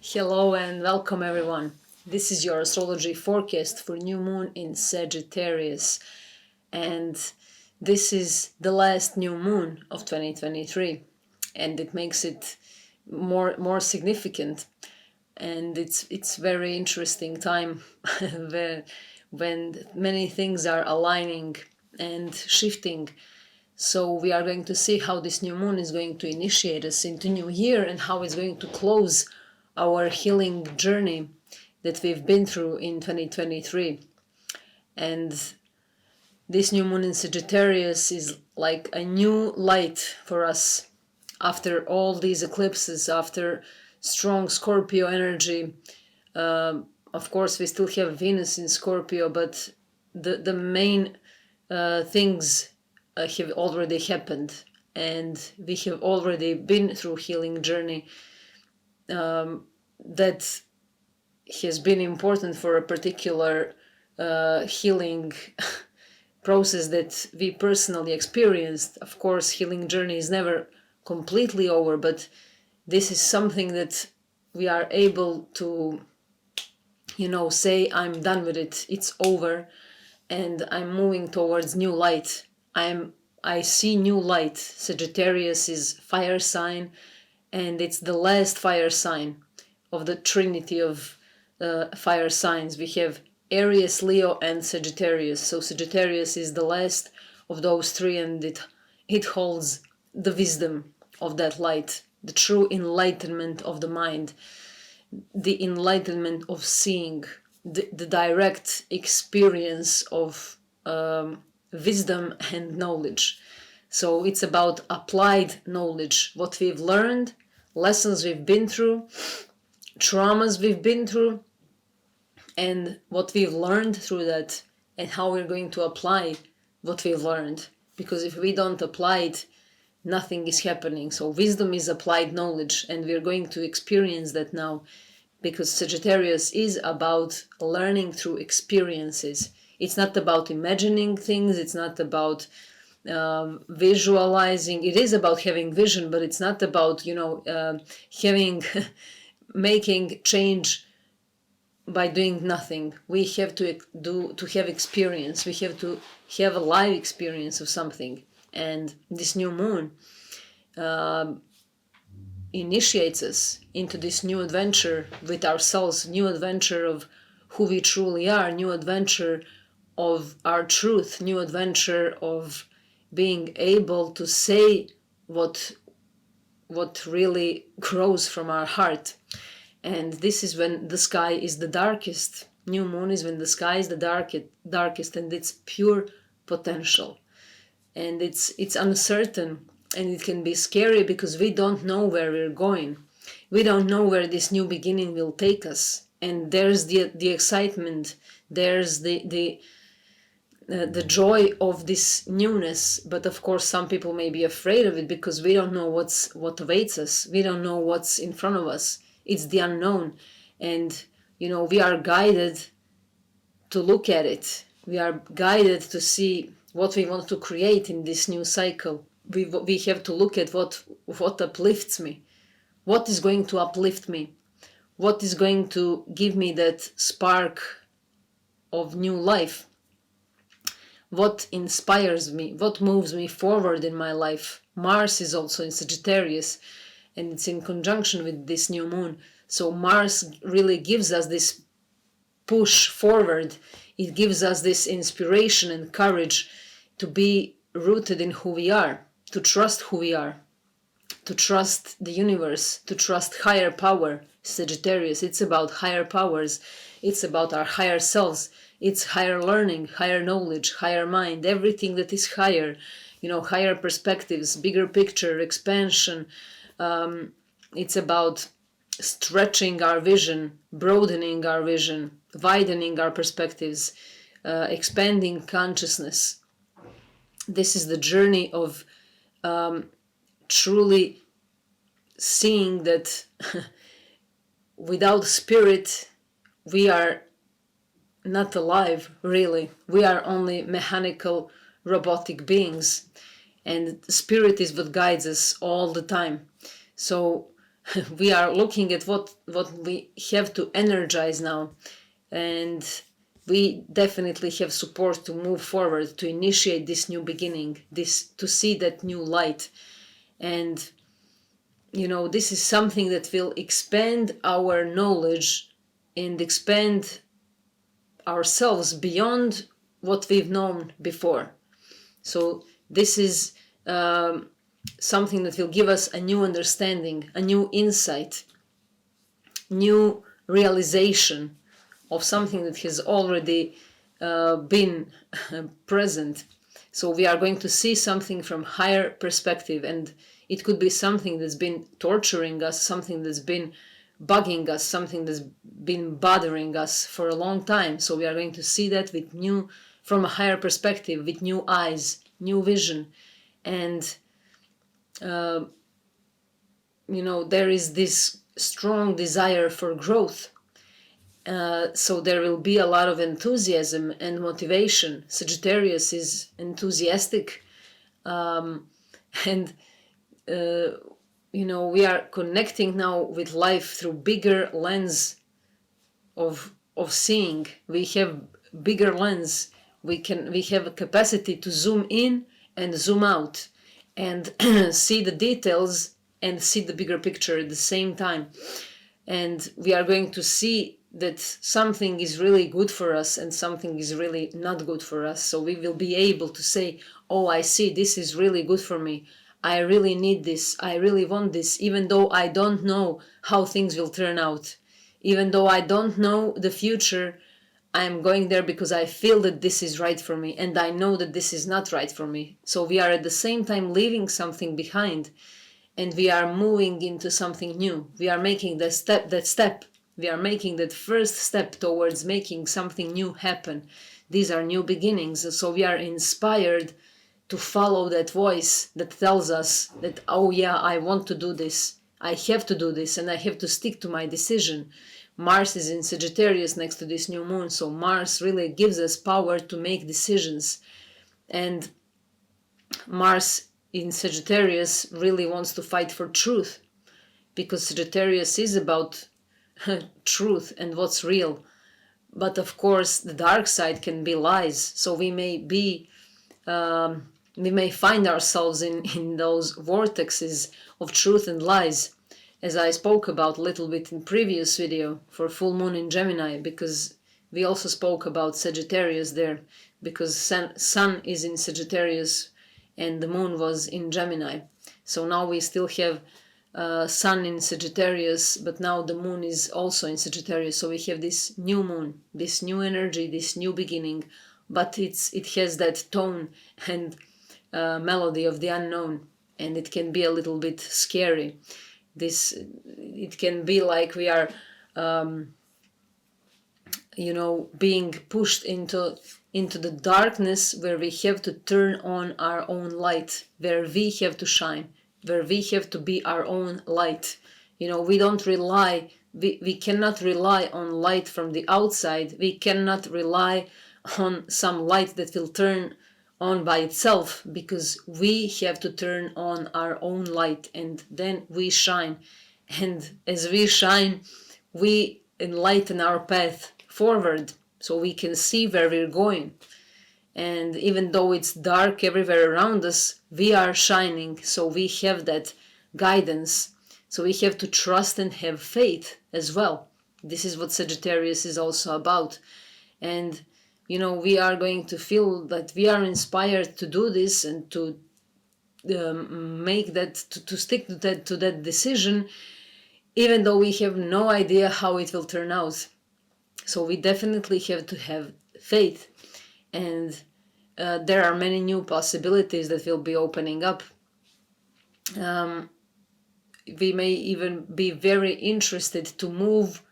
Hello and welcome everyone. This is your astrology forecast for new moon in Sagittarius, and this is the last new moon of 2023, and it makes it more significant. And it's very interesting time when many things are aligning and shifting. So we are going to see how this new moon is going to initiate us into new year and how it's going to close our healing journey that we've been through in 2023. And this new moon in Sagittarius is like a new light for us after all these eclipses, after strong Scorpio energy. Of course, we still have Venus in Scorpio, but the main things have already happened, and we have already been through healing journey that has been important for a particular healing process that we personally experienced. Of course, healing journey is never completely over, but this is something that we are able to, say, I'm done with it, it's over, and I'm moving towards new light. I see new light. Sagittarius is fire sign, and it's the last fire sign of the trinity of fire signs. We have Aries, Leo, and Sagittarius. So Sagittarius is the last of those three, and it holds the wisdom of that light, the true enlightenment of the mind, the enlightenment of seeing, the direct experience of wisdom and knowledge. So it's about applied knowledge, what we've learned, lessons we've been through, traumas we've been through, and what we've learned through that, and how we're going to apply what we've learned. Because if we don't apply it, nothing is happening. So wisdom is applied knowledge, and we're going to experience that now, because Sagittarius is about learning through experiences. It's not about imagining things, it's not about visualizing. It is about having vision, but it's not about having making change by doing nothing. We have to have experience. We have to have a live experience of something, and this new moon initiates us into this new adventure with ourselves, new adventure of who we truly are, new adventure of our truth, new adventure of being able to say what really grows from our heart. And this is when the sky is the darkest. New moon is when the sky is the darkest, and it's pure potential. And it's uncertain, and it can be scary because we don't know where we're going. We don't know where this new beginning will take us. And there's the excitement, there's the joy of this newness. But of course, some people may be afraid of it because we don't know what awaits us. We don't know what's in front of us. It's the unknown. And, we are guided to look at it. We are guided to see what we want to create in this new cycle. We have to look at what uplifts me. What is going to uplift me? What is going to give me that spark of new life? What inspires me? What moves me forward in my life? Mars is also in Sagittarius, and it's in conjunction with this new moon. So Mars really gives us this push forward. It gives us this inspiration and courage to be rooted in who we are, to trust who we are, to trust the universe, to trust higher power. Sagittarius, it's about higher powers. It's about our higher selves. It's higher learning, higher knowledge, higher mind, everything that is higher, higher perspectives, bigger picture, expansion. It's about stretching our vision, broadening our vision, widening our perspectives, expanding consciousness. This is the journey of truly seeing that without spirit, we are not alive, really. We are only mechanical, robotic beings, and spirit is what guides us all the time. So we are looking at what we have to energize now, and we definitely have support to move forward, to initiate this new beginning, to see that new light. And this is something that will expand our knowledge and expand ourselves beyond what we've known before. So this is something that will give us a new understanding, a new insight, new realization of something that has already been present. So we are going to see something from higher perspective, and it could be something that's been torturing us, something that's been bugging us, something that's been bothering us for a long time. So we are going to see that from a higher perspective, with new eyes, new vision. And there is this strong desire for growth. So there will be a lot of enthusiasm and motivation. Sagittarius is enthusiastic, and we are connecting now with life through bigger lens of seeing. We have bigger lens. We have a capacity to zoom in and zoom out, and see the details and see the bigger picture at the same time. And we are going to see that something is really good for us and something is really not good for us. So we will be able to say, oh, I see, this is really good for me. I really need this. I really want this, even though I don't know how things will turn out. Even though I don't know the future, I'm going there because I feel that this is right for me, and I know that this is not right for me. So we are at the same time leaving something behind, and we are moving into something new. We are making that step. We are making that first step towards making something new happen. These are new beginnings. So we are inspired to follow that voice that tells us that, oh yeah, I want to do this. I have to do this, and I have to stick to my decision. Mars is in Sagittarius next to this new moon. So Mars really gives us power to make decisions. And Mars in Sagittarius really wants to fight for truth, because Sagittarius is about truth and what's real. But of course, the dark side can be lies. So we may find ourselves in those vortexes of truth and lies, as I spoke about a little bit in previous video for full moon in Gemini, because we also spoke about Sagittarius there, because sun is in Sagittarius and the moon was in Gemini. So now we still have sun in Sagittarius, but now the moon is also in Sagittarius. So we have this new moon, this new energy, this new beginning, but it has that tone and melody of the unknown, and it can be a little bit scary. It can be like we are being pushed into the darkness, where we have to turn on our own light, where we have to shine, where we have to be our own light. We don't rely, we cannot rely on light from the outside. We cannot rely on some light that will turn on by itself, because we have to turn on our own light, and then we shine. And as we shine, we enlighten our path forward, so we can see where we're going. And even though it's dark everywhere around us, we are shining, so we have that guidance. So we have to trust and have faith as well. This is what Sagittarius is also about. And we are going to feel that we are inspired to do this and to make that, to stick to that decision, even though we have no idea how it will turn out. So we definitely have to have faith, and there are many new possibilities that will be opening up. We may even be very interested to move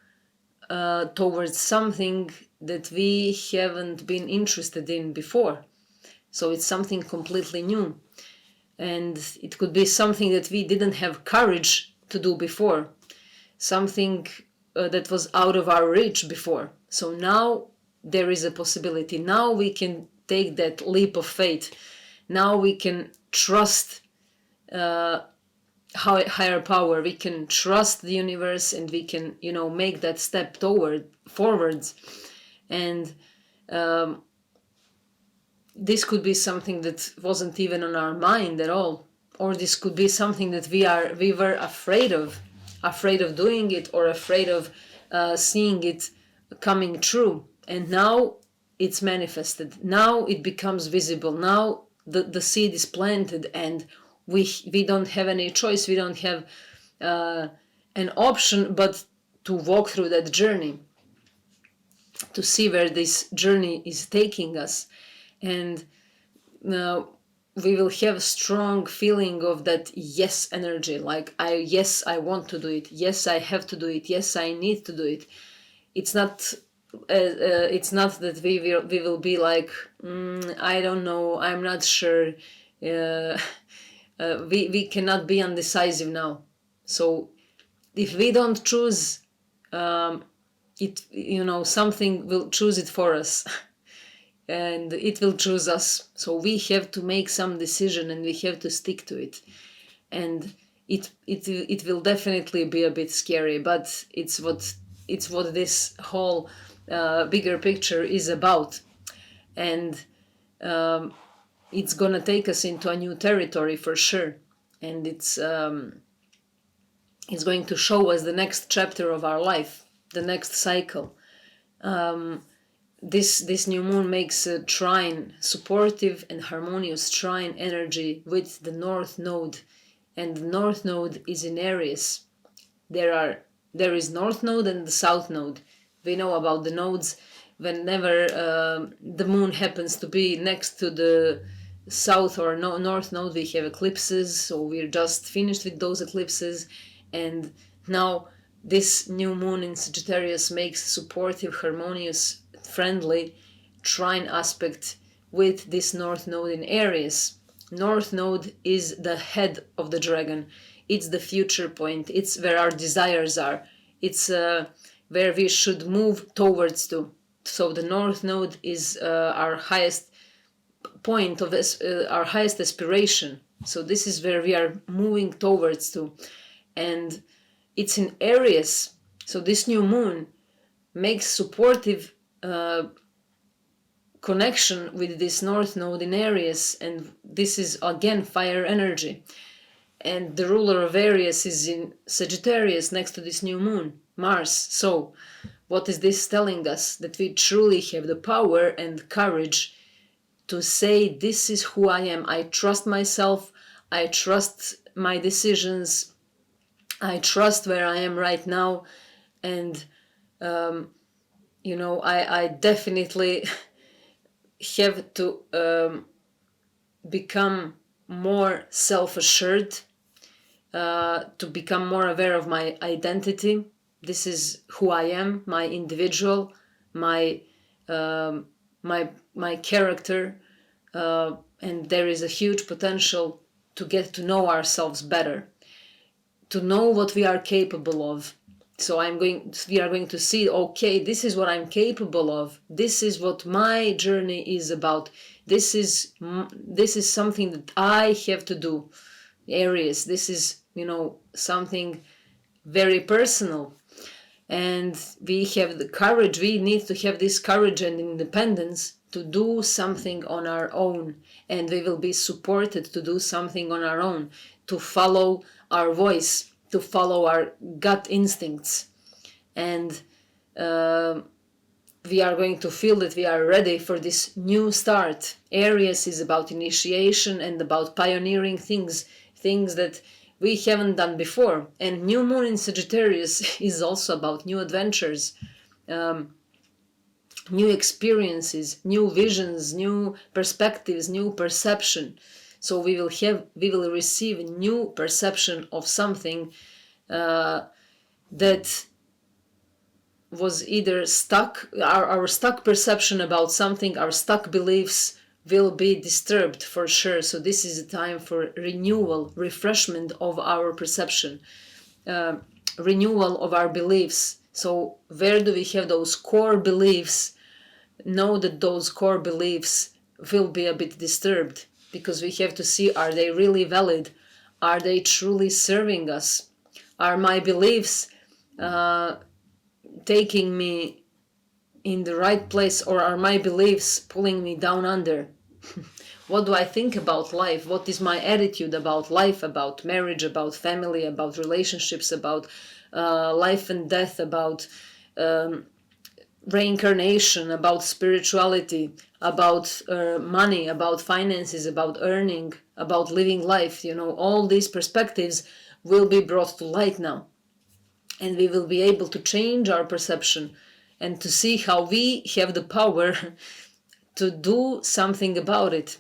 towards something that we haven't been interested in before. So it's something completely new. And it could be something that we didn't have courage to do before. Something that was out of our reach before. So now there is a possibility. Now we can take that leap of faith. Now we can trust higher power, we can trust the universe, and we can, make that step forwards. And this could be something that wasn't even on our mind at all, or this could be something that we were afraid of doing it, or afraid of seeing it coming true. And now it's manifested. Now it becomes visible. Now the seed is planted, and we don't have any choice. We don't have an option but to walk through that journey, to see where this journey is taking us. And we will have a strong feeling of that yes energy, like yes, I want to do it, yes, I have to do it, yes, I need to do it. It's not that we will be like, I don't know, I'm not sure. We cannot be undecisive now. So if we don't choose it, something will choose it for us. And it will choose us. So we have to make some decision, and we have to stick to it. And it will definitely be a bit scary, but it's what this whole bigger picture is about. And it's gonna take us into a new territory for sure. And it's going to show us the next chapter of our life, the next cycle. This new moon makes a trine, supportive and harmonious trine energy with the North Node, and the North Node is in Aries. There is North Node and the South Node. We know about the nodes. Whenever the moon happens to be next to the South or North Node, we have eclipses. So we're just finished with those eclipses, and now this new moon in Sagittarius makes supportive, harmonious, friendly trine aspect with this North Node in Aries. North Node is the head of the dragon. It's the future point. It's where our desires are. It's where we should move towards to. So the North Node is our highest point of our highest aspiration. So this is where we are moving towards to. And it's in Aries. So this new moon makes supportive connection with this North Node in Aries, and this is again fire energy. And the ruler of Aries is in Sagittarius next to this new moon, Mars. So what is this telling us? That we truly have the power and courage to say, this is who I am. I trust myself. I trust my decisions. I trust where I am right now. And I definitely have to become more self-assured, to become more aware of my identity. This is who I am, my individual, my character, and there is a huge potential to get to know ourselves better, to know what we are capable of. So we are going to see, okay, this is what I'm capable of. This is what my journey is about. This is something that I have to do. Aries, this is, something very personal. And we have the courage, we need to have this courage and independence to do something on our own. And we will be supported to do something on our own, to follow our voice, to follow our gut instincts. And we are going to feel that we are ready for this new start. Aries is about initiation and about pioneering things that we haven't done before. And new moon in Sagittarius is also about new adventures, new experiences, new visions, new perspectives, new perception. So we will receive a new perception of something that was either stuck, our stuck perception about something, our stuck beliefs will be disturbed for sure. So this is a time for renewal, refreshment of our perception, renewal of our beliefs. So where do we have those core beliefs? Know that those core beliefs will be a bit disturbed, because we have to see, are they really valid? Are they truly serving us? Are my beliefs taking me in the right place, or are my beliefs pulling me down under? What do I think about life? What is my attitude about life, about marriage, about family, about relationships, about life and death, about reincarnation, about spirituality, about money, about finances, about earning, about living life? All these perspectives will be brought to light now. And we will be able to change our perception and to see how we have the power to do something about it.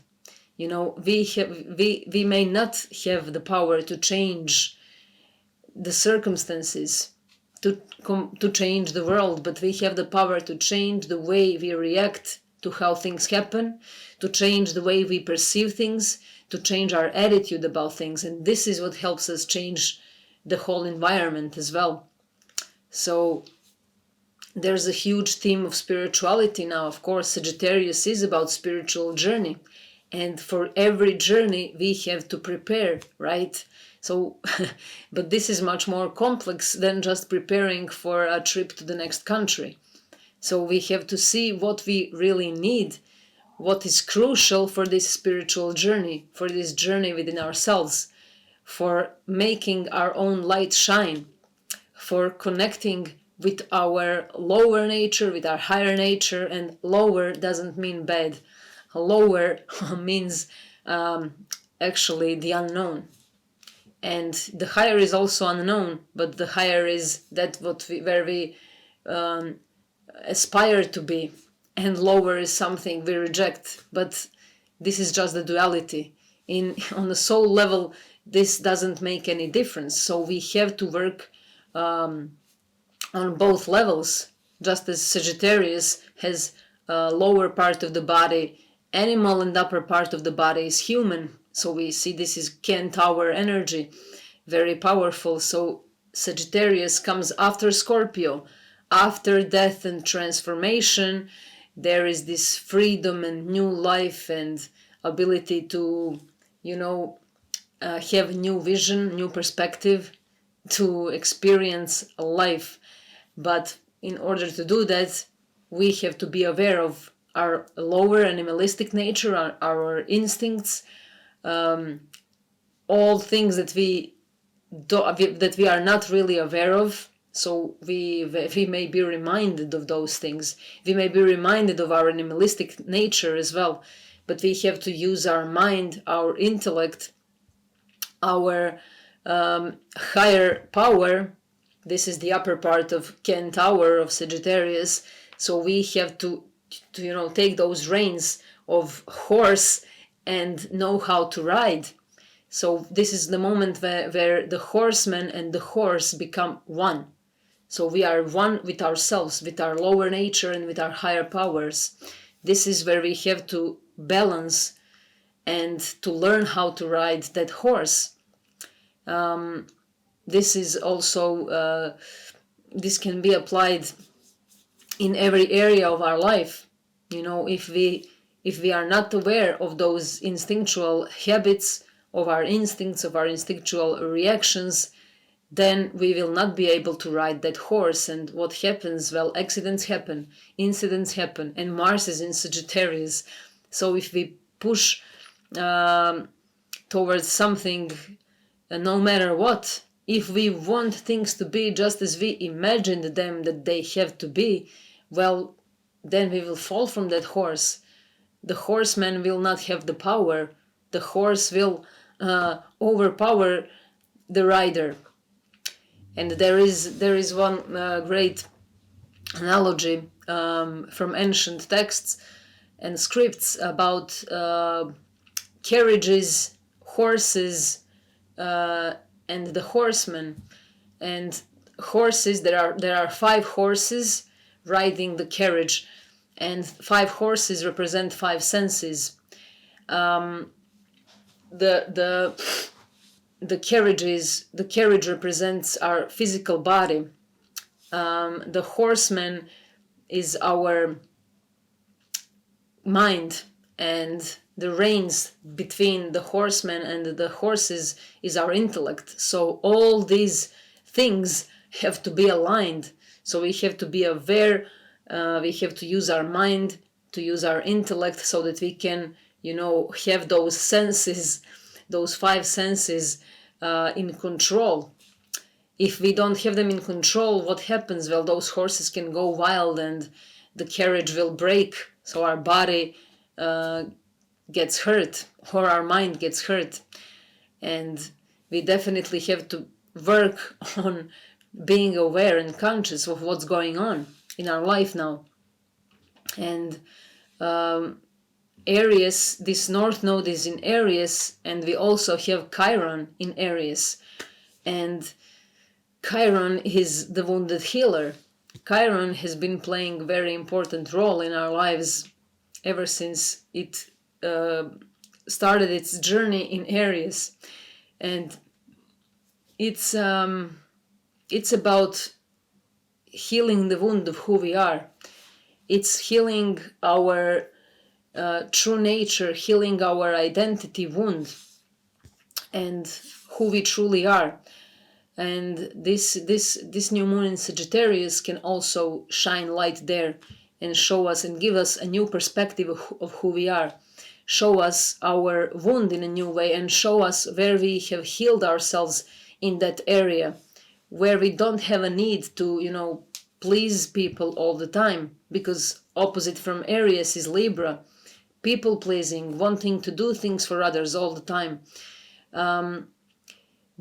We may not have the power to change the circumstances, to change the world, but we have the power to change the way we react to how things happen, to change the way we perceive things, to change our attitude about things. And this is what helps us change the whole environment as well. So there's a huge theme of spirituality now. Of course, Sagittarius is about spiritual journey. And for every journey, we have to prepare, right? So, but this is much more complex than just preparing for a trip to the next country. So we have to see what we really need, what is crucial for this spiritual journey, for this journey within ourselves, for making our own light shine, for connecting with our lower nature, with our higher nature. And lower doesn't mean bad. Lower means actually the unknown. And the higher is also unknown, but the higher is that where we aspire to be. And lower is something we reject. But this is just the duality. On the soul level, this doesn't make any difference. So we have to work on both levels. Just as Sagittarius has a lower part of the body animal and upper part of the body is human. So we see this is Centaur energy, very powerful. So Sagittarius comes after Scorpio. After death and transformation, there is this freedom and new life and ability to, have new vision, new perspective, to experience life. But in order to do that, we have to be aware of our lower animalistic nature, our instincts, all things that we are not really aware of. So we may be reminded of those things. We may be reminded of our animalistic nature as well. But we have to use our mind, our intellect, our higher power. This is the upper part of Centaur, of Sagittarius. So we have to take those reins of horse and know how to ride. So this is the moment where the horseman and the horse become one. So we are one with ourselves, with our lower nature and with our higher powers. This is where we have to balance and to learn how to ride that horse. This is also, this can be applied in every area of our life. If we are not aware of those instinctual habits, of our instincts, of our instinctual reactions, then we will not be able to ride that horse. And what happens? Well, accidents happen, incidents happen, and Mars is in Sagittarius. So if we push towards something, no matter what, if we want things to be just as we imagined them that they have to be, well, then we will fall from that horse. The horseman will not have the power. The horse will overpower the rider. And there is one great analogy from ancient texts and scripts about carriages, horses, and the horsemen. And horses, there are 5 horses riding the carriage, and 5 horses represent 5 senses. The carriage represents our physical body. The horseman is our mind, and the reins between the horsemen and the horses is our intellect. So all these things have to be aligned. So we have to be aware, we have to use our mind, to use our intellect, so that we can, have those senses, those five senses in control. If we don't have them in control, what happens? Well, those horses can go wild and the carriage will break. So our body gets hurt, or our mind gets hurt. And we definitely have to work on being aware and conscious of what's going on in our life now. And Aries, this North Node is in Aries, and we also have Chiron in Aries. And Chiron is the wounded healer. Chiron has been playing a very important role in our lives ever since it started its journey in Aries. And it's about healing the wound of who we are. It's healing our true nature, healing our identity wound and who we truly are. And this new moon in Sagittarius can also shine light there and show us and give us a new perspective of who we are. Show us our wound in a new way, and show us where we have healed ourselves in that area, where we don't have a need to, please people all the time, because opposite from Aries is Libra, people pleasing, wanting to do things for others all the time,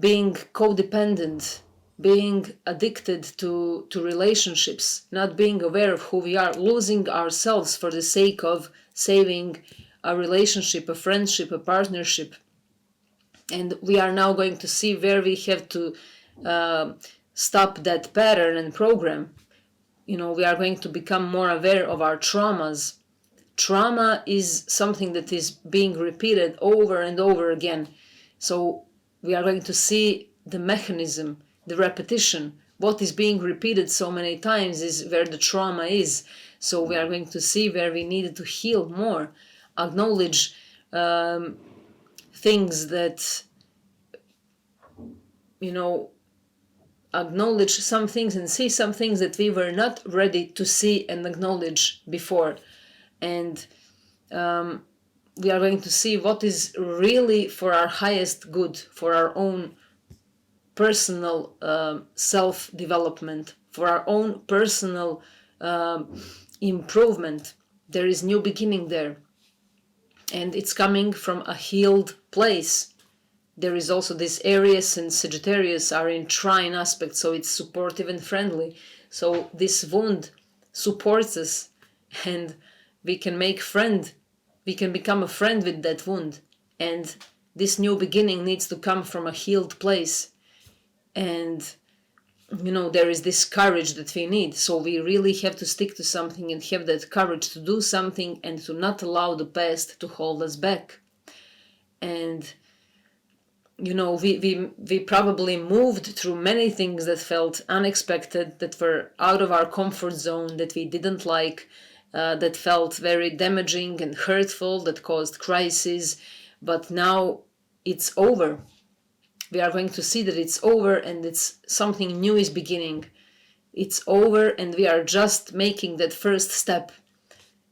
being codependent, being addicted to relationships, not being aware of who we are, losing ourselves for the sake of saving a relationship, a friendship, a partnership. And we are now going to see where we have to stop that pattern and program. We are going to become more aware of our traumas. Trauma is something that is being repeated over and over again. So we are going to see the mechanism, the repetition. What is being repeated so many times is where the trauma is. So we are going to see where we need to heal more, acknowledge things that, acknowledge some things and see some things that we were not ready to see and acknowledge before. And we are going to see what is really for our highest good, for our own personal self-development, for our own personal improvement. There is new beginning there. And it's coming from a healed place. There is also this Aries and Sagittarius are in trine aspect, so it's supportive and friendly. So this wound supports us, and we can make friend. We can become a friend with that wound. And this new beginning needs to come from a healed place. And, there is this courage that we need. So we really have to stick to something and have that courage to do something and to not allow the past to hold us back. And, we probably moved through many things that felt unexpected, that were out of our comfort zone, that we didn't like, that felt very damaging and hurtful, that caused crises. But now it's over. We are going to see that it's over, and it's something new is beginning. It's over, and we are just making that first step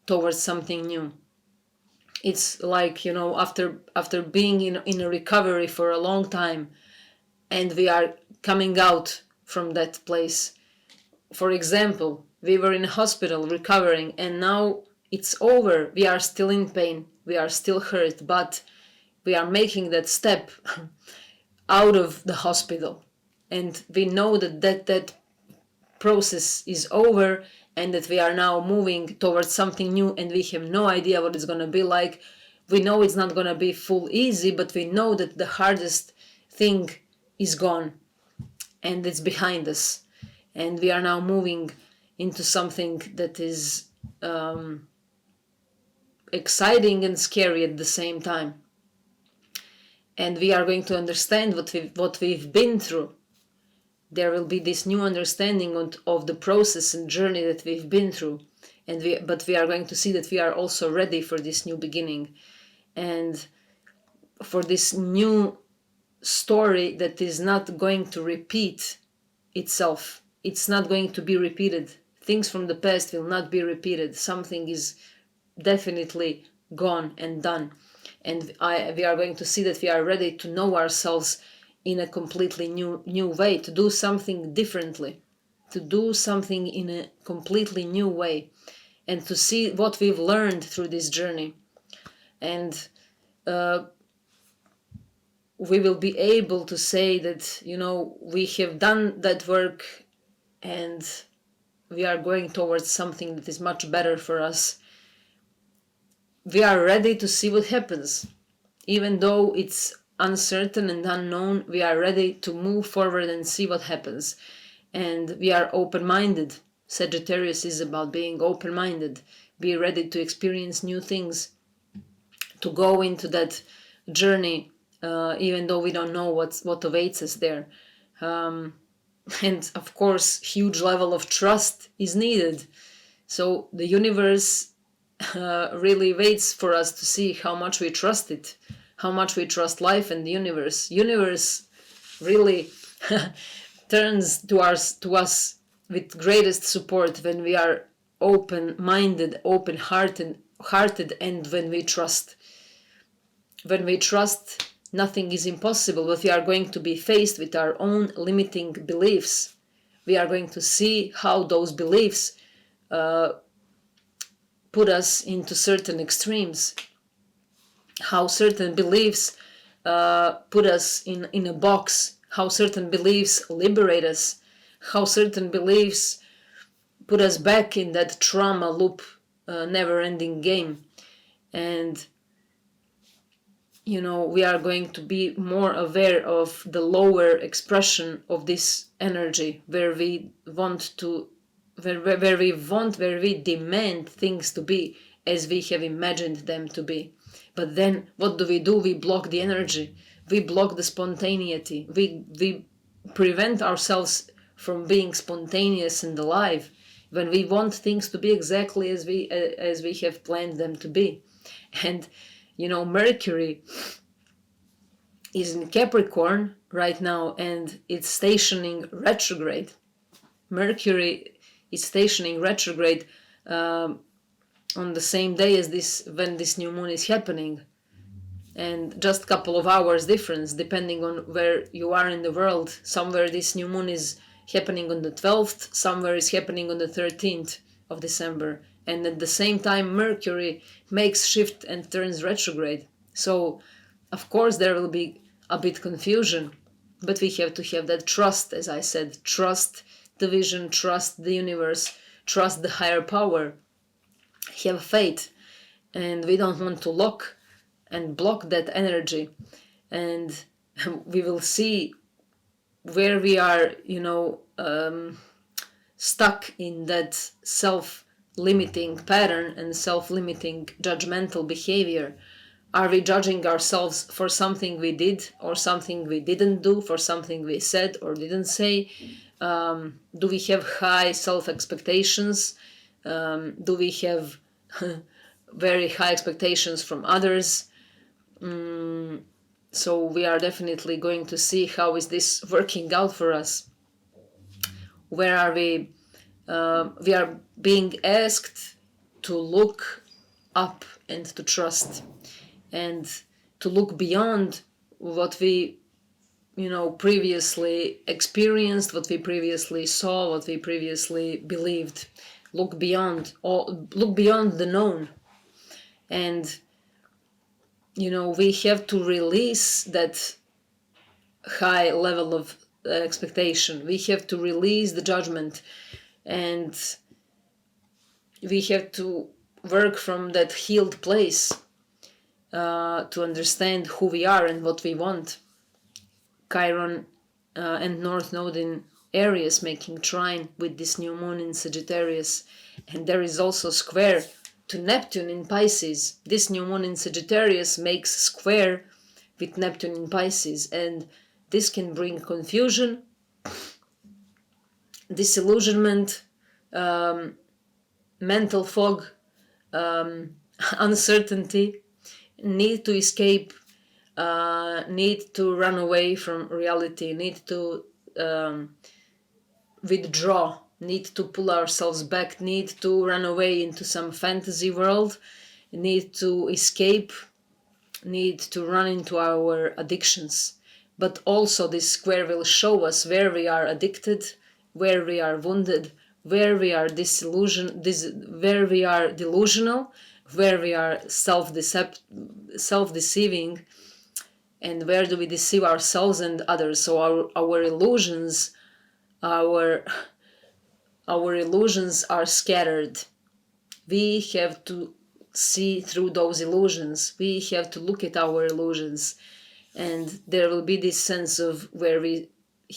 towards something new. It's like, after being in a recovery for a long time, and we are coming out from that place. For example, we were in a hospital recovering, and now it's over. We are still in pain. We are still hurt, but we are making that step out of the hospital. And we know that process is over, and that we are now moving towards something new, and we have no idea what it's going to be like. We know it's not going to be full easy, but we know that the hardest thing is gone, and it's behind us. And we are now moving into something that is exciting and scary at the same time. And we are going to understand what we've been through. There will be this new understanding of the process and journey that we've been through. but we are going to see that we are also ready for this new beginning, and for this new story that is not going to repeat itself. It's not going to be repeated. Things from the past will not be repeated. Something is definitely gone and done. And we are going to see that we are ready to know ourselves in a completely new way, to do something differently, to do something in a completely new way, and to see what we've learned through this journey. And we will be able to say that, we have done that work, and we are going towards something that is much better for us. We are ready to see what happens. Even though it's uncertain and unknown, we are ready to move forward and see what happens. And we are open-minded. Sagittarius is about being open-minded. Be ready to experience new things, to go into that journey, even though we don't know what awaits us there. And of course, huge level of trust is needed. So the universe really waits for us to see how much we trust it, how much we trust life and the universe. Universe really turns to us with greatest support when we are open-minded, open-hearted, and when we trust. When we trust, nothing is impossible, but we are going to be faced with our own limiting beliefs. We are going to see how those beliefs put us into certain extremes, how certain beliefs put us in a box, how certain beliefs liberate us, how certain beliefs put us back in that trauma loop, never-ending game. And we are going to be more aware of the lower expression of this energy, where we demand things to be as we have imagined them to be. But then what do? We block the energy. We block the spontaneity. We prevent ourselves from being spontaneous and alive when we want things to be exactly as we have planned them to be. And Mercury is in Capricorn right now, and it's stationing retrograde. Mercury is stationing retrograde on the same day as when this new moon is happening, and just a couple of hours difference depending on where you are in the world. Somewhere this new moon is happening on the 12th, somewhere is happening on the 13th of December, and at the same time Mercury makes shift and turns retrograde. So of course there will be a bit confusion, but we have to have that trust, as I said, trust the vision, trust the universe, trust the higher power, have faith, and we don't want to lock and block that energy. And we will see where we are, stuck in that self-limiting pattern and self-limiting judgmental behavior. Are we judging ourselves for something we did or something we didn't do, for something we said or didn't say? Do we have high self-expectations? Do we have very high expectations from others? So we are definitely going to see how is this working out for us. Where are we? We are being asked to look up and to trust, and to look beyond what we previously experienced, what we previously saw, what we previously believed. Look beyond the known. And we have to release that high level of expectation. We have to release the judgment, and we have to work from that healed place to understand who we are and what we want. Chiron and North Node in Aries making trine with this new moon in Sagittarius, and there is also square to Neptune in Pisces. This new moon in Sagittarius makes square with Neptune in Pisces, and this can bring confusion, disillusionment, mental fog, uncertainty, need to escape, need to run away from reality, need to withdraw, need to pull ourselves back, need to run away into some fantasy world, need to escape, need to run into our addictions. But also this square will show us where we are addicted, where we are wounded, where we are where we are delusional, where we are self-deceiving, and where do we deceive ourselves and others. So our illusions, our illusions are scattered. We have to see through those illusions. We have to look at our illusions, and there will be this sense of where we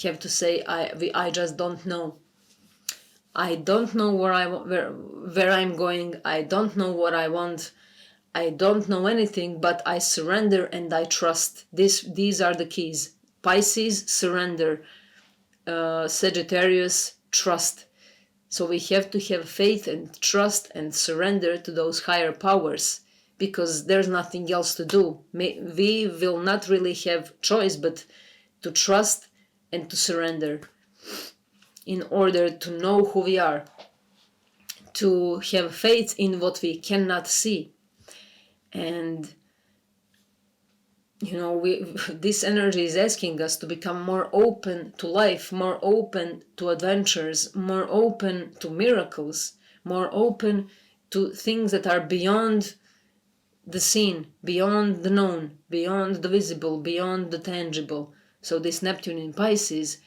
have to say, I just don't know. I don't know where I'm going. I don't know what I want. I don't know anything, but I surrender and I trust. These are the keys. Pisces, surrender. Sagittarius, trust. So we have to have faith and trust and surrender to those higher powers, because there's nothing else to do. We will not really have choice but to trust and to surrender in order to know who we are, to have faith in what we cannot see. And this energy is asking us to become more open to life, more open to adventures, more open to miracles, more open to things that are beyond the seen, beyond the known, beyond the visible, beyond the tangible. So this Neptune in Pisces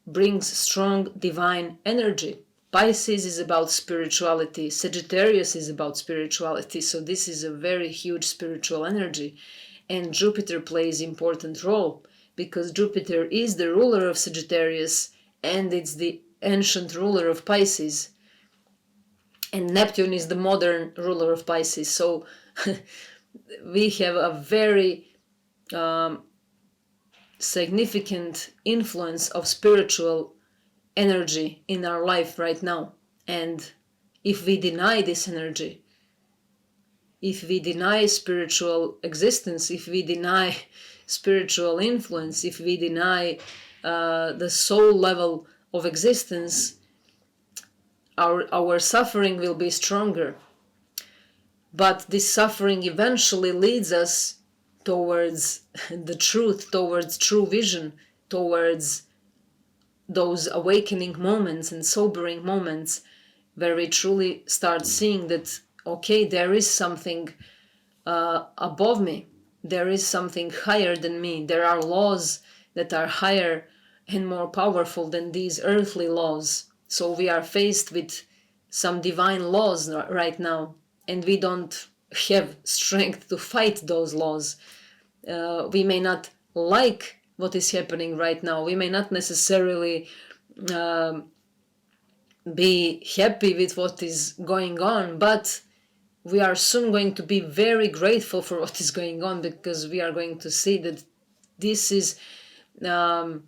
brings strong divine energy. Pisces is about spirituality. Sagittarius is about spirituality. So this is a very huge spiritual energy. And Jupiter plays an important role, because Jupiter is the ruler of Sagittarius and it's the ancient ruler of Pisces. And Neptune is the modern ruler of Pisces. So we have a very significant influence of spiritual energy in our life right now. And if we deny this energy, if we deny spiritual existence, if we deny spiritual influence, if we deny the soul level of existence, our suffering will be stronger. But this suffering eventually leads us towards the truth, towards true vision, towards those awakening moments and sobering moments where we truly start seeing that, okay, there is something above me. There is something higher than me. There are laws that are higher and more powerful than these earthly laws. So we are faced with some divine laws right now, and we don't have strength to fight those laws. We may not like what is happening right now. We may not necessarily be happy with what is going on, but we are soon going to be very grateful for what is going on, because we are going to see that this is the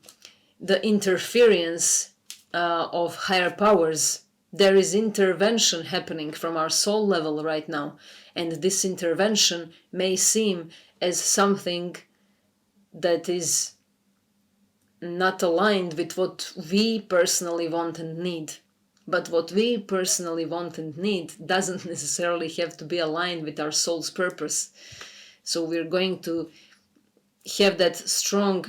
interference of higher powers. There is intervention happening from our soul level right now, and this intervention may seem as something that is not aligned with what we personally want and need. But what we personally want and need doesn't necessarily have to be aligned with our soul's purpose. So we're going to have that strong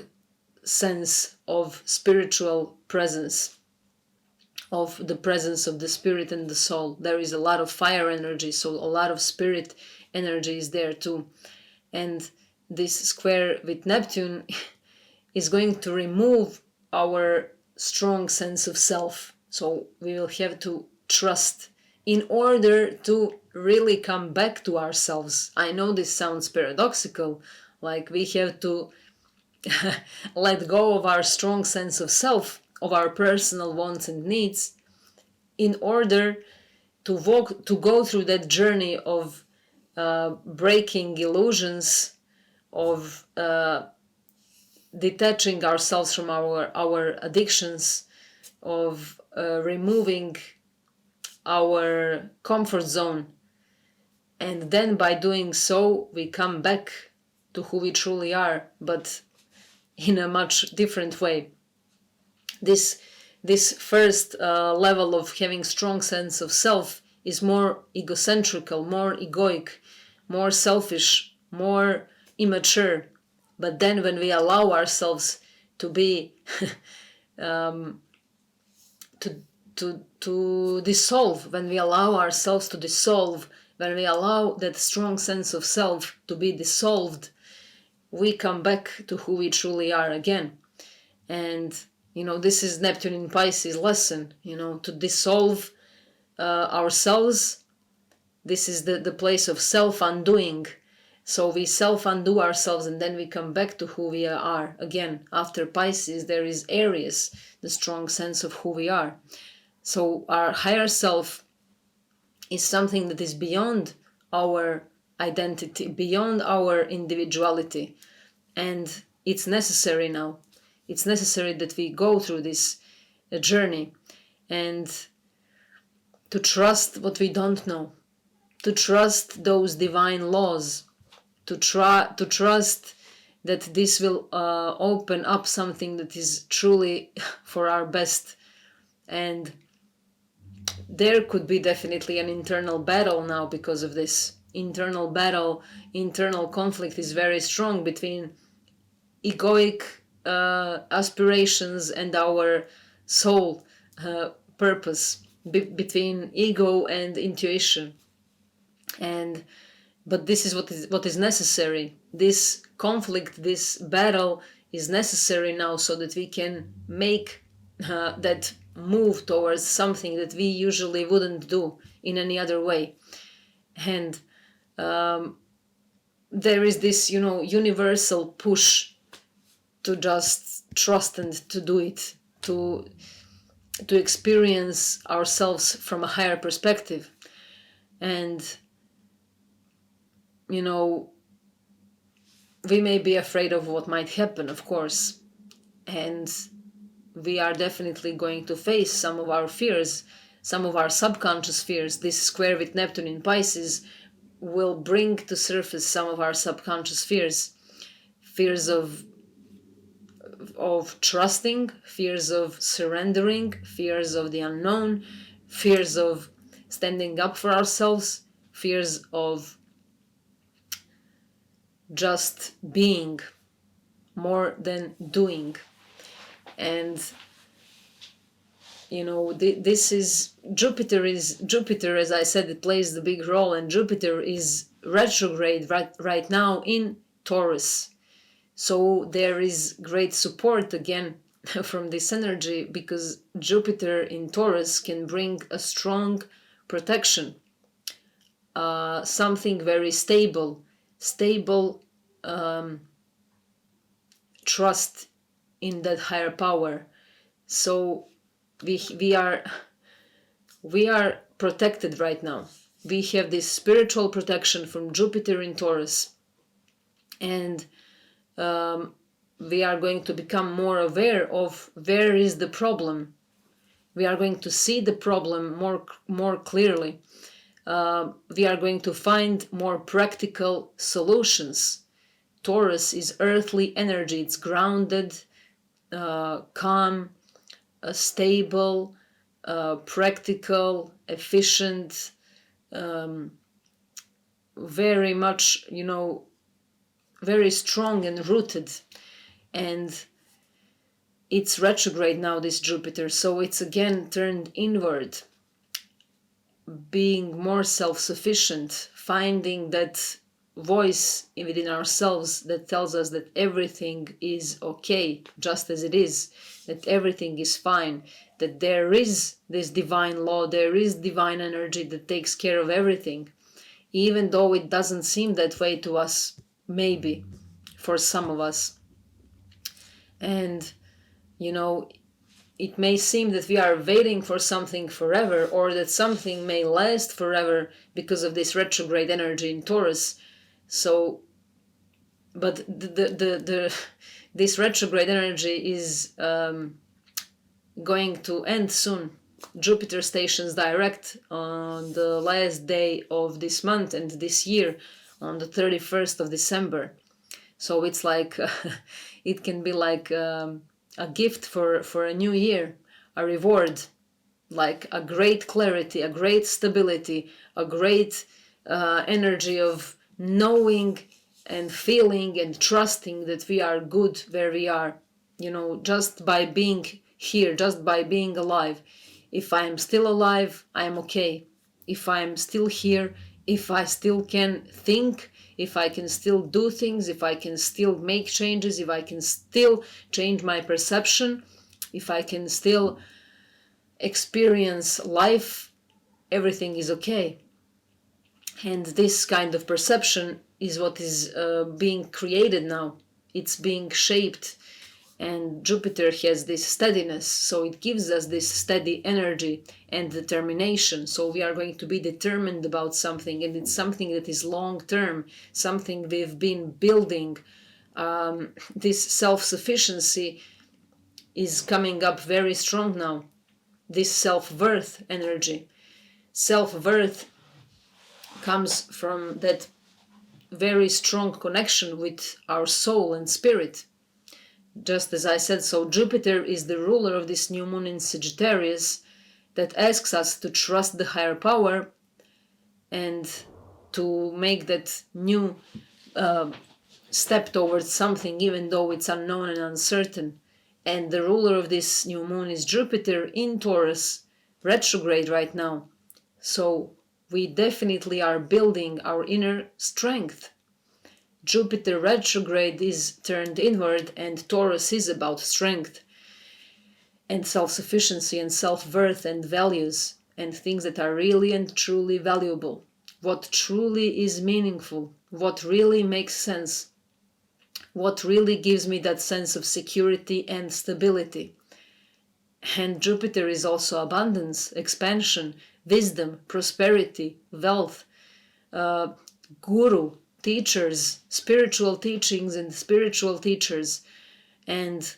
sense of spiritual presence, of the presence of the spirit and the soul. There is a lot of fire energy, so a lot of spirit energy is there too. And this square with Neptune is going to remove our strong sense of self. So we will have to trust in order to really come back to ourselves. I know this sounds paradoxical, like we have to let go of our strong sense of self, of our personal wants and needs, in order to go through that journey of breaking illusions, of detaching ourselves from our addictions, of removing our comfort zone. And then by doing so, we come back to who we truly are, but in a much different way. This first level of having strong sense of self is more egocentrical, more egoic, more selfish, more immature. But then when we allow ourselves to be to dissolve, when we allow ourselves to dissolve, when we allow that strong sense of self to be dissolved, we come back to who we truly are again. And this is Neptune in Pisces lesson, to dissolve ourselves. This is the place of self-undoing. So we self-undo ourselves, and then we come back to who we are again. After Pisces, there is Aries, the strong sense of who we are. So our higher self is something that is beyond our identity, beyond our individuality. And it's necessary now. It's necessary that we go through this journey and to trust what we don't know, to trust those divine laws, to trust that this will open up something that is truly for our best. And there could be definitely an internal battle now because of this. Internal battle, internal conflict is very strong between egoic aspirations and our soul purpose, between ego and intuition. But this is what is necessary. This conflict, this battle is necessary now so that we can make that move towards something that we usually wouldn't do in any other way. And there is this, universal push to just trust and to do it, to experience ourselves from a higher perspective. And we may be afraid of what might happen, of course, and we are definitely going to face some of our fears, some of our subconscious fears. This square with Neptune in Pisces will bring to surface some of our subconscious fears of trusting, fears of surrendering, fears of the unknown, fears of standing up for ourselves, fears of just being more than doing. And this is Jupiter, as I said, it plays the big role, and Jupiter is retrograde right now in Taurus. So there is great support again from this energy, because Jupiter in Taurus can bring a strong protection, something very stable, trust in that higher power. So we are protected right now. We have this spiritual protection from Jupiter in Taurus, and we are going to become more aware of where is the problem. We are going to see the problem more clearly. We are going to find more practical solutions. Taurus is earthly energy. It's grounded, calm, stable, practical, efficient, very much, very strong and rooted. And it's retrograde now, this Jupiter, so it's again turned inward, being more self-sufficient, finding that voice within ourselves that tells us that everything is okay just as it is, that everything is fine, that there is this divine law, there is divine energy that takes care of everything, even though it doesn't seem that way to us, maybe for some of us. And it may seem that we are waiting for something forever, or that something may last forever because of this retrograde energy in Taurus. So, but this retrograde energy is going to end soon. Jupiter stations direct on the last day of this month and this year, on the 31st of December. So it's like, it can be like a gift for a new year, a reward, like a great clarity, a great stability, a great energy of knowing and feeling and trusting that we are good where we are, just by being here, just by being alive. If I am still alive, I am okay. If I am still here, if I still can think, if I can still do things, if I can still make changes, if I can still change my perception, if I can still experience life, everything is okay. And this kind of perception is what is being created now. It's being shaped, and Jupiter has this steadiness, so it gives us this steady energy and determination. So we are going to be determined about something, and it's something that is long term, something we've been building. This self-sufficiency is coming up very strong now. This self-worth energy. Self-worth comes from that very strong connection with our soul and spirit. Just as I said, so Jupiter is the ruler of this new moon in Sagittarius that asks us to trust the higher power and to make that new step towards something, even though it's unknown and uncertain. And the ruler of this new moon is Jupiter in Taurus, retrograde right now. So we definitely are building our inner strength. Jupiter retrograde is turned inward, and Taurus is about strength and self-sufficiency and self-worth and values and things that are really and truly valuable. What truly is meaningful, what really makes sense, what really gives me that sense of security and stability. And Jupiter is also abundance, expansion, wisdom, prosperity, wealth, guru, teachers, spiritual teachings and spiritual teachers, and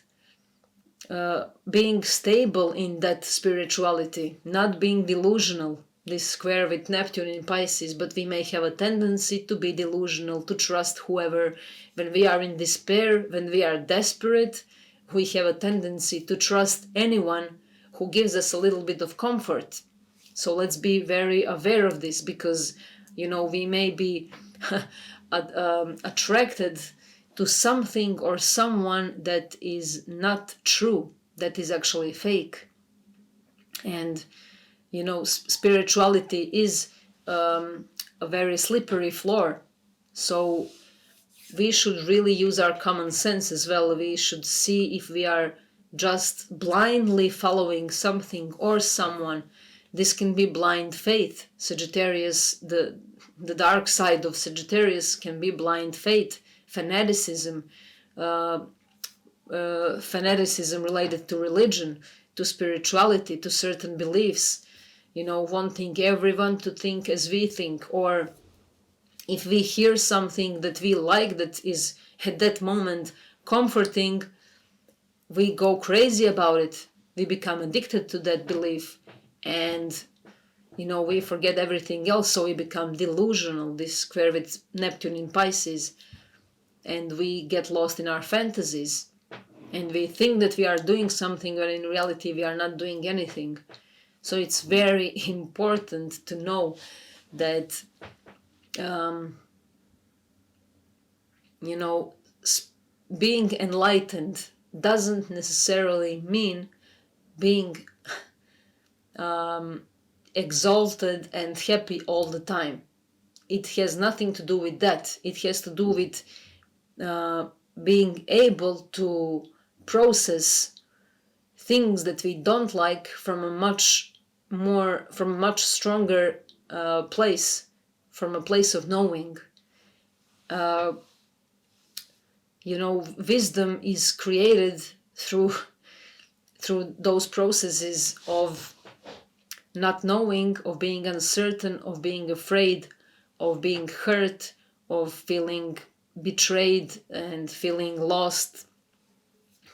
being stable in that spirituality, not being delusional. This square with Neptune in Pisces, but we may have a tendency to be delusional, to trust whoever. When we are in despair, when we are desperate, we have a tendency to trust anyone who gives us a little bit of comfort. So let's be very aware of this, because we may be attracted to something or someone that is not true, that is actually fake. And spirituality is a very slippery floor. So we should really use our common sense as well. We should see if we are just blindly following something or someone. This can be blind faith. Sagittarius, the dark side of Sagittarius can be blind faith, fanaticism, fanaticism related to religion, to spirituality, to certain beliefs, wanting everyone to think as we think, or if we hear something that we like that is at that moment comforting, we go crazy about it. We become addicted to that belief, and we forget everything else, so we become delusional, this square with Neptune in Pisces, and we get lost in our fantasies, and we think that we are doing something when in reality we are not doing anything. So it's very important to know that being enlightened doesn't necessarily mean being exalted and happy all the time. It has nothing to do with that. It has to do with being able to process things that we don't like from a much stronger place, from a place of knowing. Wisdom is created through those processes of not knowing, of being uncertain, of being afraid, of being hurt, of feeling betrayed and feeling lost.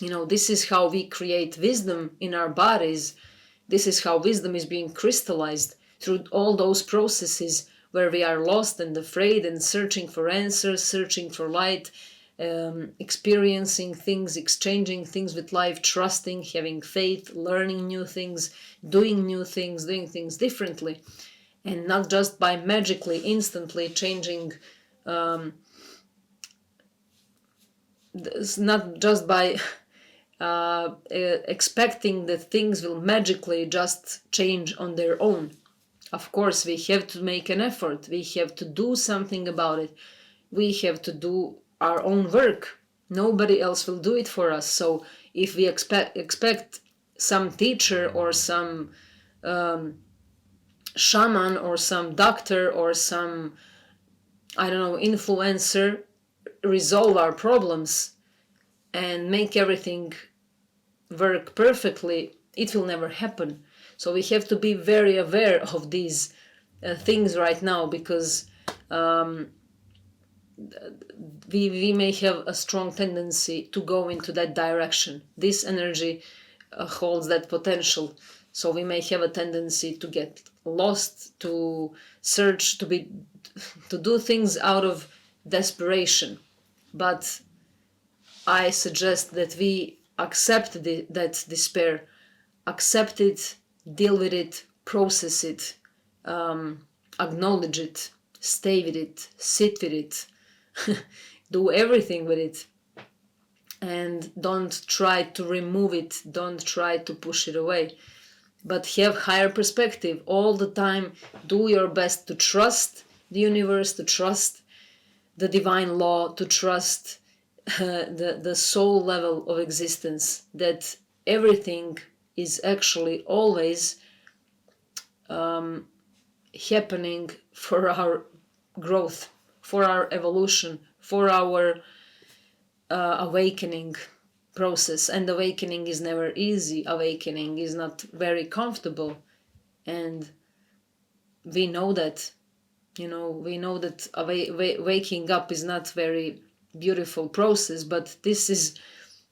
This is how we create wisdom in our bodies, This is how wisdom is being crystallized through all those processes where we are lost and afraid and searching for answers, searching for light, experiencing things, exchanging things with life, trusting, having faith, learning new things, doing new things, doing things differently, and not just by magically, instantly changing, not just by expecting that things will magically just change on their own. Of course, we have to make an effort. We have to do something about it. We have to do our own work. Nobody else will do it for us. So if we expect some teacher or some shaman or some doctor or some, influencer resolve our problems and make everything work perfectly, it will never happen. So we have to be very aware of these things right now, because we may have a strong tendency to go into that direction. This energy holds that potential. So we may have a tendency to get lost, to search, to do things out of desperation. But I suggest that we accept that despair, accept it, deal with it, process it, acknowledge it, stay with it, sit with it, do everything with it, and don't try to remove it, don't try to push it away, but have higher perspective all the time. Do your best to trust the universe, to trust the divine law, to trust the soul level of existence, that everything is actually always happening for our growth, for our evolution, for our awakening process. And awakening is never easy. Awakening is not very comfortable. And we know that, we know that waking up is not very beautiful process, but this is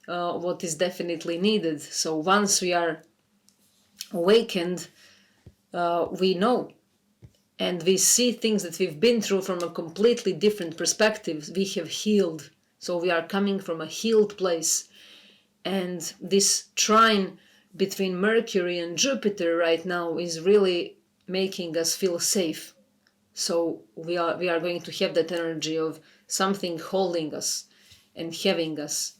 what is definitely needed. So once we are awakened, we know, and we see things that we've been through from a completely different perspective. We have healed, so we are coming from a healed place. And this trine between Mercury and Jupiter right now is really making us feel safe. So we are going to have that energy of something holding us and having us.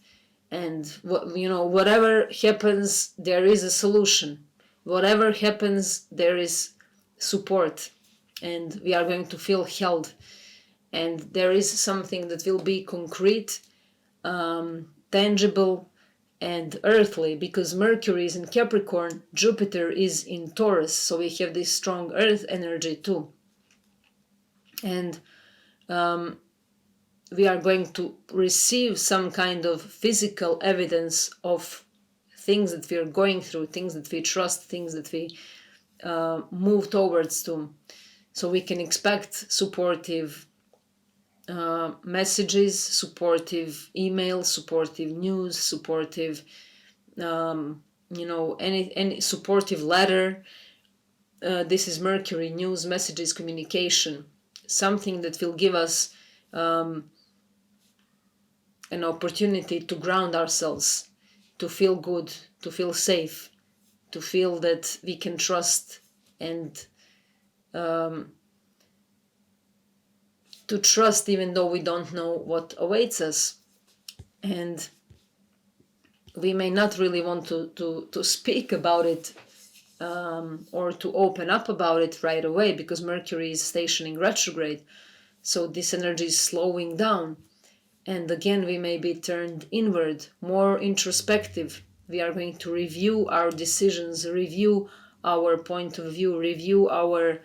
And whatever happens, there is a solution. Whatever happens, there is support, and we are going to feel held. And there is something that will be concrete, tangible, and earthly, because Mercury is in Capricorn, Jupiter is in Taurus, so we have this strong earth energy too. And we are going to receive some kind of physical evidence of things that we are going through, things that we trust, things that we move towards to. So we can expect supportive messages, supportive emails, supportive news, supportive, any supportive letter. This is Mercury, news, messages, communication. Something that will give us an opportunity to ground ourselves, to feel good, to feel safe, to feel that we can trust, and to trust even though we don't know what awaits us. And we may not really want to speak about it or to open up about it right away, because Mercury is stationing retrograde. So this energy is slowing down. And again, we may be turned inward, more introspective. We are going to review our decisions, review our point of view, review our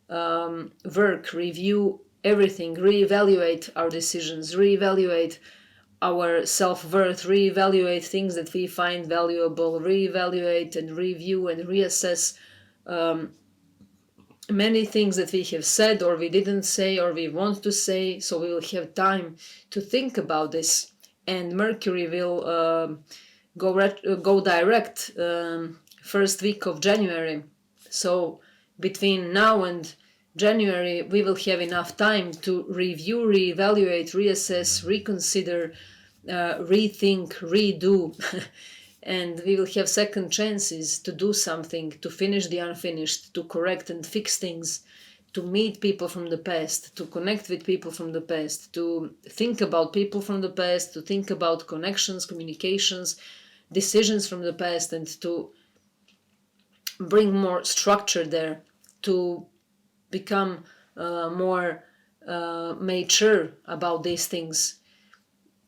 work, review everything, reevaluate our decisions, reevaluate our self-worth, reevaluate things that we find valuable, reevaluate and review and reassess many things that we have said or we didn't say or we want to say. So we will have time to think about this. And Mercury will go direct first week of January. So between now and January, we will have enough time to review, reevaluate, reassess, reconsider, rethink, redo, and we will have second chances to do something, to finish the unfinished, to correct and fix things, to meet people from the past, to connect with people from the past, to think about people from the past, to think about connections, communications, decisions from the past, and to bring more structure there, to become more mature about these things,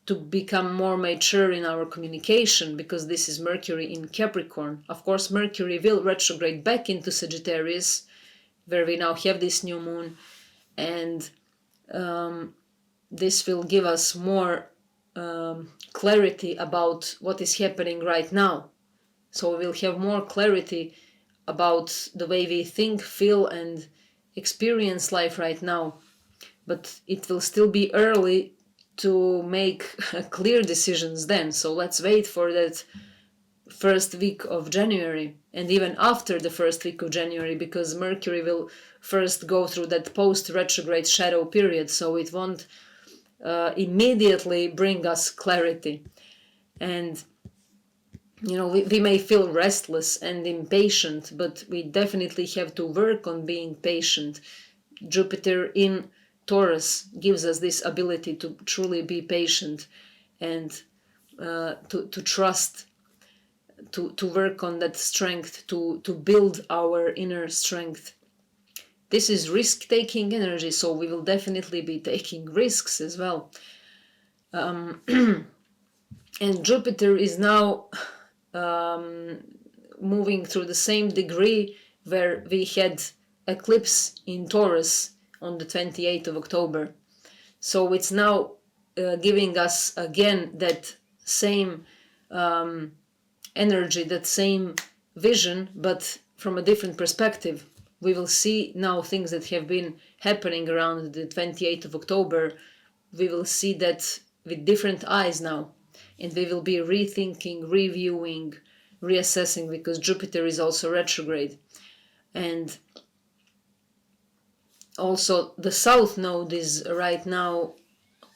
to become more mature in our communication, because this is Mercury in Capricorn. Of course, Mercury will retrograde back into Sagittarius, where we now have this new moon, and this will give us more clarity about what is happening right now. So we will have more clarity about the way we think, feel, and experience life right now. But it will still be early to make clear decisions then. So let's wait for that first week of January, and even after the first week of January, because Mercury will first go through that post-retrograde shadow period, so it won't immediately bring us clarity. And we may feel restless and impatient, but we definitely have to work on being patient. Jupiter in Taurus gives us this ability to truly be patient and to trust, to work on that strength, to build our inner strength. This is risk-taking energy, so we will definitely be taking risks as well. And Jupiter is now moving through the same degree where we had eclipse in Taurus on the 28th of October. So it's now giving us again that same energy, that same vision, but from a different perspective. We will see now things that have been happening around the 28th of October. We will see that with different eyes now. And we will be rethinking, reviewing, reassessing, because Jupiter is also retrograde. And also the South Node is right now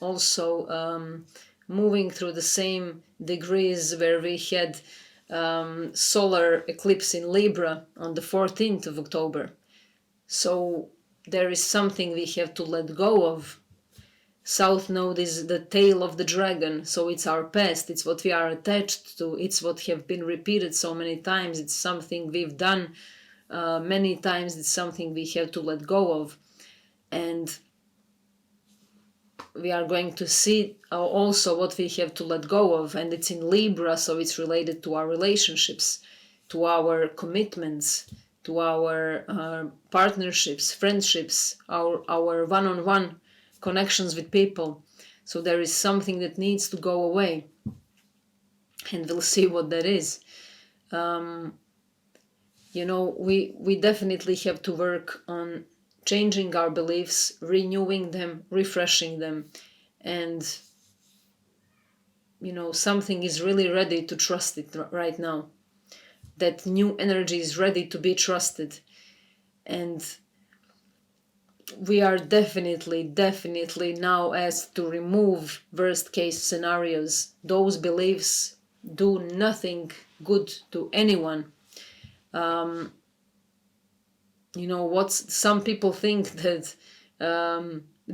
also moving through the same degrees where we had solar eclipse in Libra on the 14th of October. So there is something we have to let go of. South Node is the tail of the dragon, so it's our past, it's what we are attached to, it's what have been repeated so many times, it's something we've done many times, it's something we have to let go of. And we are going to see also what we have to let go of, and it's in Libra, so it's related to our relationships, to our commitments, to our partnerships, friendships, our one-on-one connections with people. So there is something that needs to go away, and we'll see what that is. We definitely have to work on changing our beliefs, renewing them, refreshing them, and something is really ready to trust it right now. That new energy is ready to be trusted, and we are definitely now asked to remove worst case scenarios. Those beliefs do nothing good to anyone. Some people think that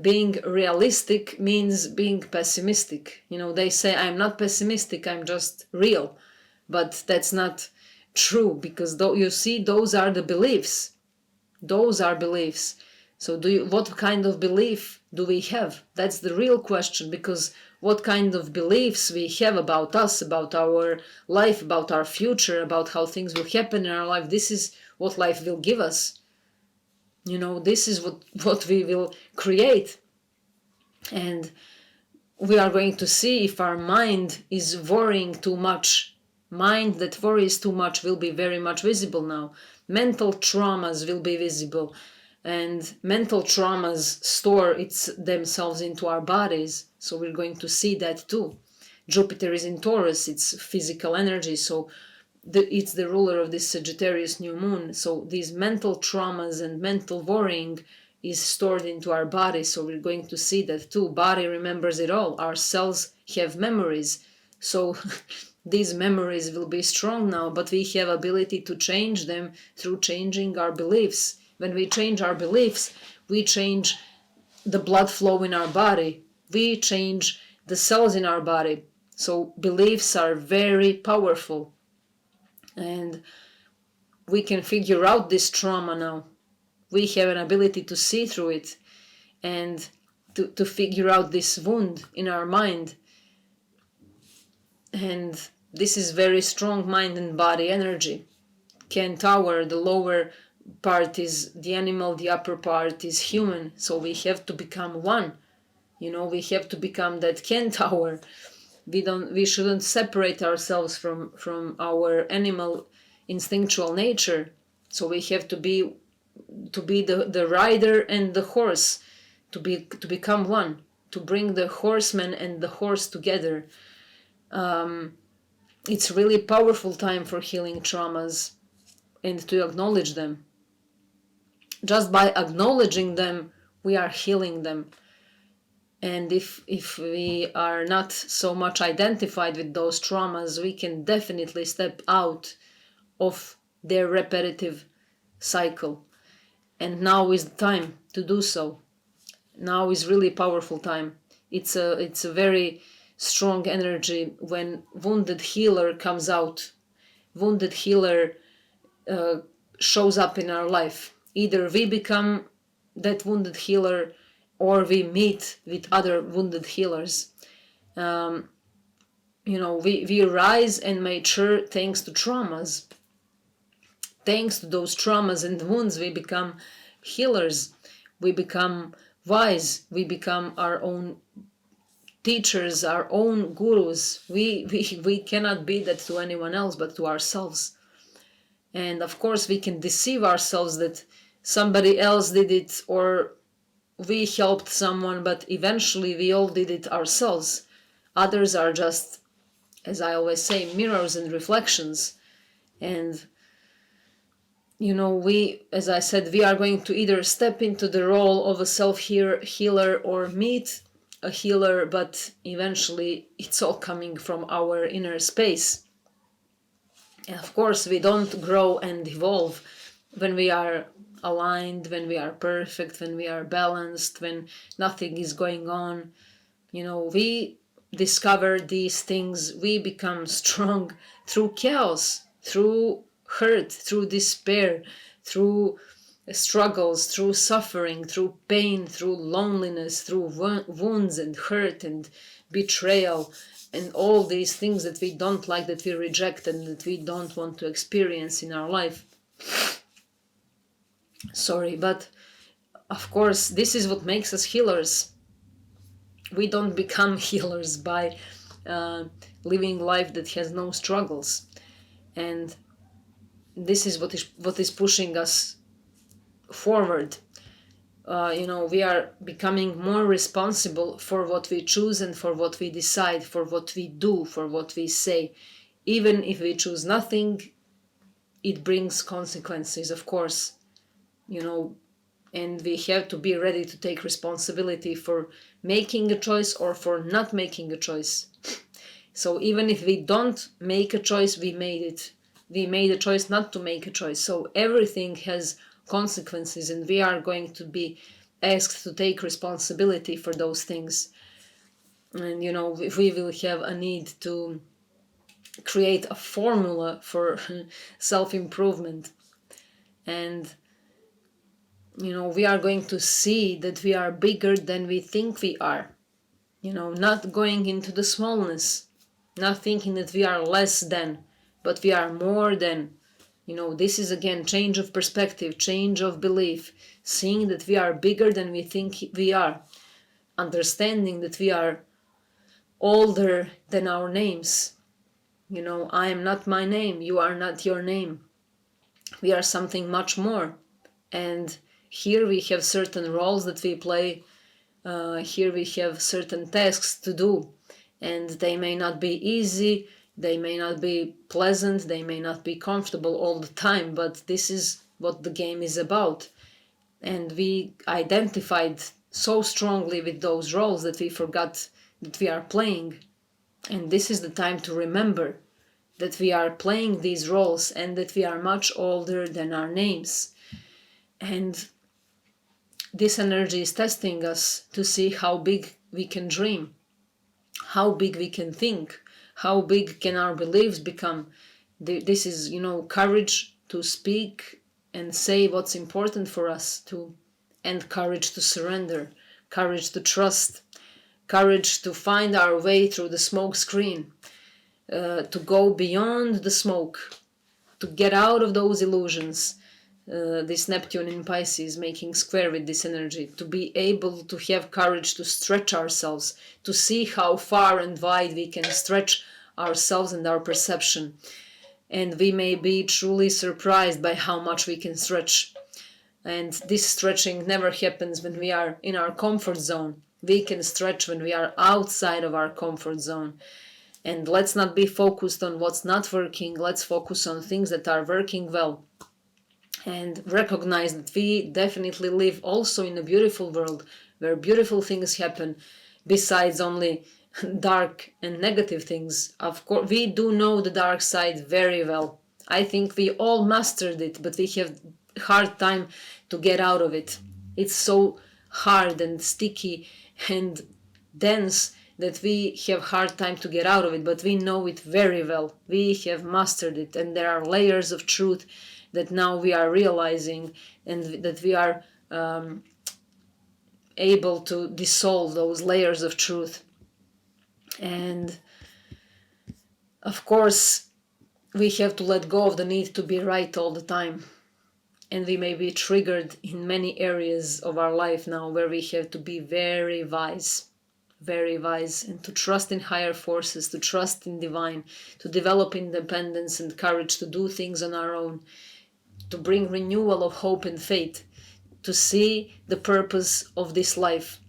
being realistic means being pessimistic. They say, I'm not pessimistic, I'm just real. But that's not true, because you see, those are the beliefs. Those are beliefs. So what kind of belief do we have? That's the real question, because what kind of beliefs we have about us, about our life, about our future, about how things will happen in our life, this is what life will give us. This is what we will create. And we are going to see if our mind is worrying too much. Mind that worries too much will be very much visible now. Mental traumas will be visible. And mental traumas store themselves into our bodies. So we're going to see that too. Jupiter is in Taurus, it's physical energy. So it's the ruler of this Sagittarius new moon. So these mental traumas and mental worrying is stored into our body. So we're going to see that too. Body remembers it all. Our cells have memories. So these memories will be strong now, but we have ability to change them through changing our beliefs. When we change our beliefs, we change the blood flow in our body. We change the cells in our body. So beliefs are very powerful. And we can figure out this trauma now. We have an ability to see through it and to figure out this wound in our mind. And this is very strong mind and body energy. Centaur, the lower part is the animal, the upper part is human. So we have to become one. We have to become that Centaur. We shouldn't separate ourselves from our animal instinctual nature. So we have to be the rider and the horse, to become one, to bring the horseman and the horse together. It's really powerful time for healing traumas and to acknowledge them. Just by acknowledging them, we are healing them. And if we are not so much identified with those traumas, we can definitely step out of their repetitive cycle. And now is the time to do so. Now is really powerful time. It's a very strong energy when wounded healer comes out. Wounded healer shows up in our life. Either we become that wounded healer or we meet with other wounded healers. We rise and mature thanks to traumas. Thanks to those traumas and wounds, we become healers. We become wise. We become our own teachers, our own gurus. We cannot be that to anyone else but to ourselves. And of course, we can deceive ourselves that somebody else did it or we helped someone, but eventually we all did it ourselves. Others are just, as I always say, mirrors and reflections. And as I said, we are going to either step into the role of a self-healer or meet a healer, but eventually it's all coming from our inner space. And of course, we don't grow and evolve when we are aligned, when we are perfect, when we are balanced, when nothing is going on. We discover these things. We become strong through chaos, through hurt, through despair, through struggles, through suffering, through pain, through loneliness, through wounds and hurt and betrayal, and all these things that we don't like, that we reject and that we don't want to experience in our life. But of course, this is what makes us healers. We don't become healers by living life that has no struggles. And this is what is pushing us forward. We are becoming more responsible for what we choose and for what we decide, for what we do, for what we say. Even if we choose nothing, it brings consequences, of course. And we have to be ready to take responsibility for making a choice or for not making a choice. So even if we don't make a choice, we made it. We made a choice not to make a choice. So everything has consequences, and we are going to be asked to take responsibility for those things. And if we will have a need to create a formula for self-improvement, and we are going to see that we are bigger than we think we are. Not going into the smallness, not thinking that we are less than, but we are more than. This is again change of perspective, change of belief, seeing that we are bigger than we think we are, understanding that we are older than our names. I am not my name, you are not your name. We are something much more. And here we have certain roles that we play. Here we have certain tasks to do, and they may not be easy. They may not be pleasant, they may not be comfortable all the time, but this is what the game is about. And we identified so strongly with those roles that we forgot that we are playing. And this is the time to remember that we are playing these roles and that we are much older than our names. And this energy is testing us to see how big we can dream, how big we can think, how big can our beliefs become. This is, courage to speak and say what's important for us, and courage to surrender, courage to trust, courage to find our way through the smoke screen, to go beyond the smoke, to get out of those illusions. This Neptune in Pisces making square with this energy, to be able to have courage to stretch ourselves, to see how far and wide we can stretch ourselves and our perception. And we may be truly surprised by how much we can stretch. And this stretching never happens when we are in our comfort zone. We can stretch when we are outside of our comfort zone. And let's not be focused on what's not working. Let's focus on things that are working well. And recognize that we definitely live also in a beautiful world where beautiful things happen besides only dark and negative things. Of course, we do know the dark side very well. I think we all mastered it, but we have a hard time to get out of it. It's so hard and sticky and dense that we have hard time to get out of it, but we know it very well. We have mastered it, and there are layers of truth that now we are realizing, and that we are able to dissolve those layers of truth. And of course, we have to let go of the need to be right all the time. And we may be triggered in many areas of our life now where we have to be very wise, and to trust in higher forces, to trust in divine, to develop independence and courage to do things on our own, to bring renewal of hope and faith, to see the purpose of this life,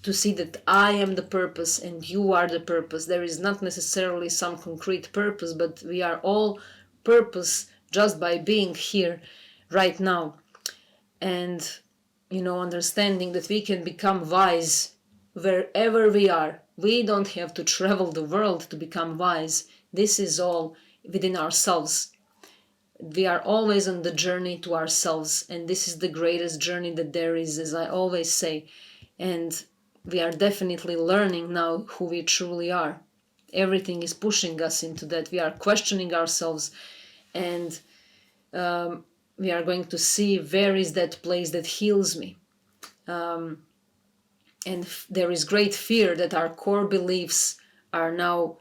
to see that I am the purpose and you are the purpose. There is not necessarily some concrete purpose, but we are all purpose just by being here right now. And, understanding that we can become wise wherever we are. We don't have to travel the world to become wise. This is all within ourselves. We are always on the journey to ourselves, and this is the greatest journey that there is, as I always say. And we are definitely learning now who we truly are. Everything is pushing us into that. We are questioning ourselves, and we are going to see where is that place that heals me. And there is great fear that our core beliefs are now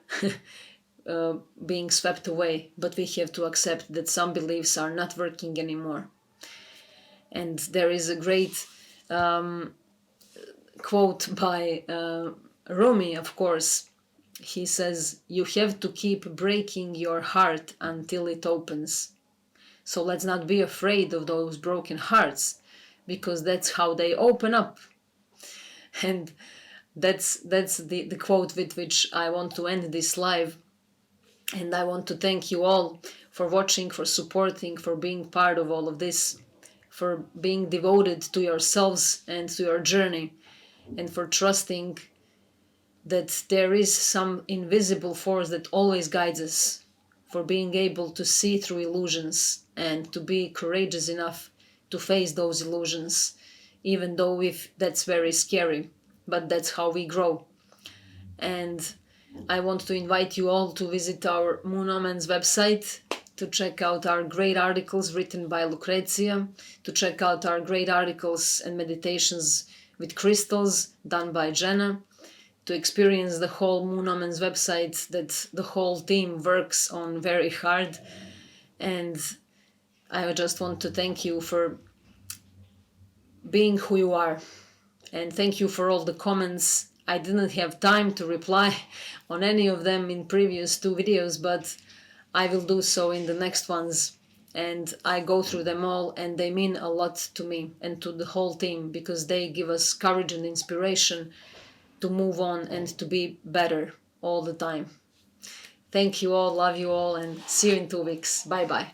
being swept away, but we have to accept that some beliefs are not working anymore. And there is a great quote by Rumi, of course. He says, "You have to keep breaking your heart until it opens." So let's not be afraid of those broken hearts, because that's how they open up. And that's the quote with which I want to end this live. And I want to thank you all for watching, for supporting, for being part of all of this, for being devoted to yourselves and to your journey, and for trusting that there is some invisible force that always guides us, for being able to see through illusions and to be courageous enough to face those illusions, even though if that's very scary, but that's how we grow. And I want to invite you all to visit our Moon Omens website, to check out our great articles written by Lucrezia, to check out our great articles and meditations with crystals done by Jenna, to experience the whole Moon Omens website that the whole team works on very hard. And I just want to thank you for being who you are. And thank you for all the comments. I didn't have time to reply on any of them in previous 2 videos, but I will do so in the next ones. And I go through them all, and they mean a lot to me and to the whole team, because they give us courage and inspiration to move on and to be better all the time. Thank you all, love you all, and see you in 2 weeks. Bye bye.